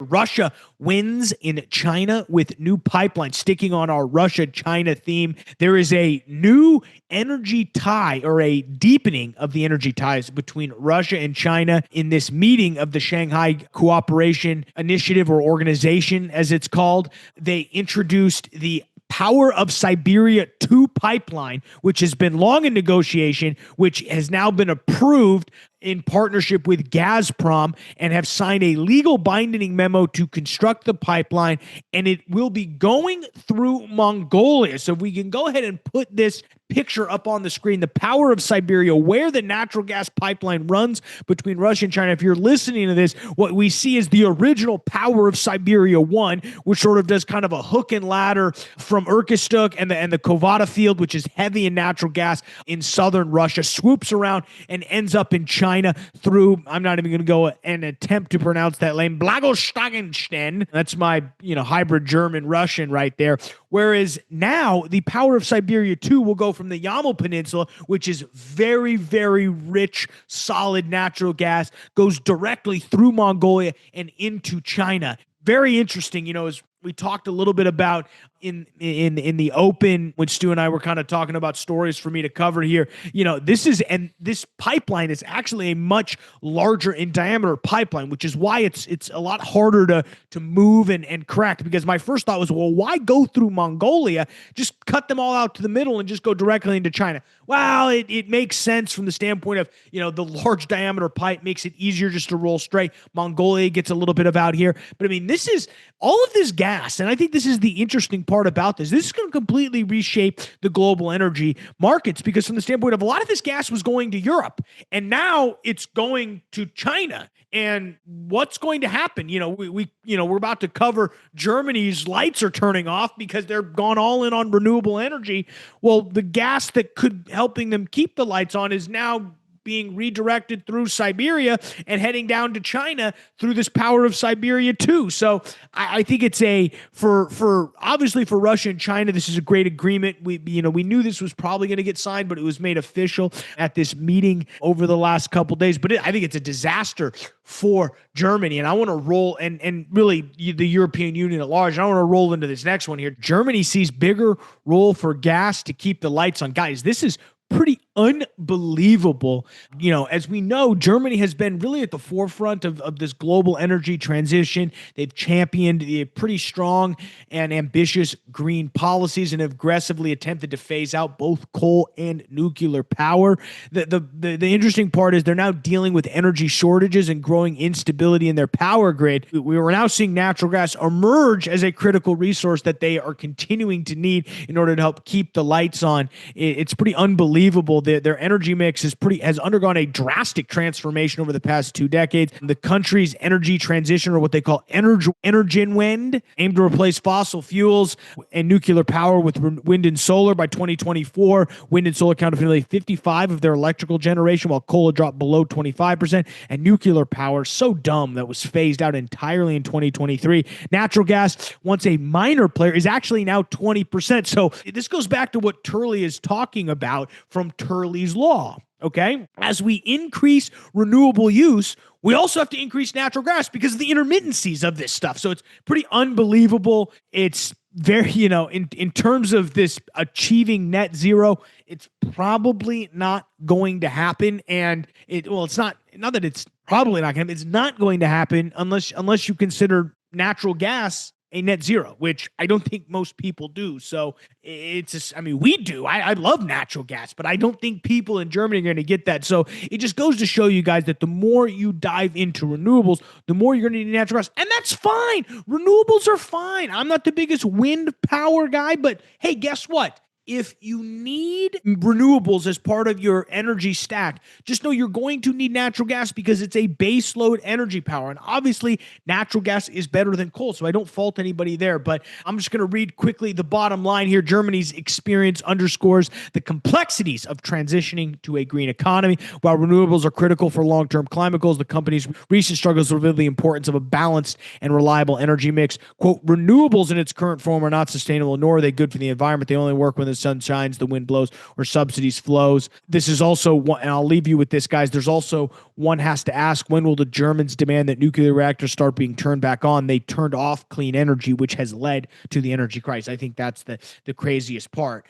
Russia wins in China with new pipelines. Sticking on our Russia-China theme, there is a new energy tie, or a deepening of the energy ties between Russia and China in this meeting of the Shanghai Cooperation Initiative, or organization as it's called. They introduced the Power of Siberia 2 pipeline, which has been long in negotiation, which has now been approved in partnership with Gazprom, and have signed a legal binding memo to construct the pipeline, and it will be going through Mongolia. So if we can go ahead and put this picture up on the screen, the Power of Siberia, where the natural gas pipeline runs between Russia and China. If you're listening to this, what we see is the original Power of Siberia 1, which sort of does kind of a hook and ladder from Irkutsk and the Kovada field, which is heavy in natural gas in southern Russia, swoops around and ends up in China through, I'm not even going to go and attempt to pronounce that name, Blagostagenstein. That's my, hybrid German Russian right there. Whereas now the Power of Siberia 2 will go from the Yamal Peninsula, which is very, very rich, solid natural gas, goes directly through Mongolia and into China. Very interesting, as we talked a little bit about in the open when Stu and I were kind of talking about stories for me to cover here. This pipeline is actually a much larger in diameter pipeline, which is why it's a lot harder to move and correct. Because my first thought was, well, why go through Mongolia? Just cut them all out to the middle and just go directly into China. Well, it makes sense from the standpoint of, the large diameter pipe makes it easier just to roll straight. Mongolia gets a little bit of out here. But I mean, this is all of this gas. And I think this is the interesting part about this. This is going to completely reshape the global energy markets, because from the standpoint of a lot of this gas was going to Europe, and now it's going to China. And what's going to happen? We're about to cover Germany's lights are turning off because they're gone all in on renewable energy. Well, the gas that could helping them keep the lights on is now being redirected through Siberia and heading down to China through this Power of Siberia 2. So I think it's for obviously for Russia and China, this is a great agreement. We knew this was probably going to get signed, but it was made official at this meeting over the last couple of days. But I think it's a disaster for Germany. And I want to roll and really the European Union at large. And I want to roll into this next one here. Germany sees bigger role for gas to keep the lights on. Guys, this is pretty unbelievable. As we know, Germany has been really at the forefront of this global energy transition. They've championed pretty strong and ambitious green policies and aggressively attempted to phase out both coal and nuclear power. The interesting part is they're now dealing with energy shortages and growing instability in their power grid. We are now seeing natural gas emerge as a critical resource that they are continuing to need in order to help keep the lights on. It's pretty unbelievable. Their energy mix has undergone a drastic transformation over the past 2 decades. The country's energy transition, or what they call Energiewende, aimed to replace fossil fuels and nuclear power with wind and solar by 2024. Wind and solar accounted for nearly 55% of their electrical generation, while coal had dropped below 25%, and nuclear power, so dumb, that was phased out entirely in 2023. Natural gas, once a minor player, is actually now 20%. So this goes back to what Turley is talking about from Turley's Law. Okay. As we increase renewable use, we also have to increase natural gas because of the intermittencies of this stuff. So it's pretty unbelievable. It's very, in terms of this achieving net zero, it's probably not going to happen. And it's not that it's probably not going to, it's not going to happen unless you consider natural gas a net zero, which I don't think most people do. So we do. I love natural gas, but I don't think people in Germany are going to get that. So it just goes to show you guys that the more you dive into renewables, the more you're going to need natural gas. And that's fine. Renewables are fine. I'm not the biggest wind power guy, but hey, guess what? If you need renewables as part of your energy stack, just know you're going to need natural gas because it's a base load energy power. And obviously, natural gas is better than coal, so I don't fault anybody there. But I'm just going to read quickly the bottom line here. Germany's experience underscores the complexities of transitioning to a green economy. While renewables are critical for long-term climate goals, the company's recent struggles reveal the importance of a balanced and reliable energy mix. Quote, renewables in its current form are not sustainable, nor are they good for the environment. They only work when the sun shines, the wind blows, or subsidies flows. This is also one, and I'll leave you with this, guys. There's also one has to ask, when will the Germans demand that nuclear reactors start being turned back on? They turned off clean energy, which has led to the energy crisis. I think that's the craziest part.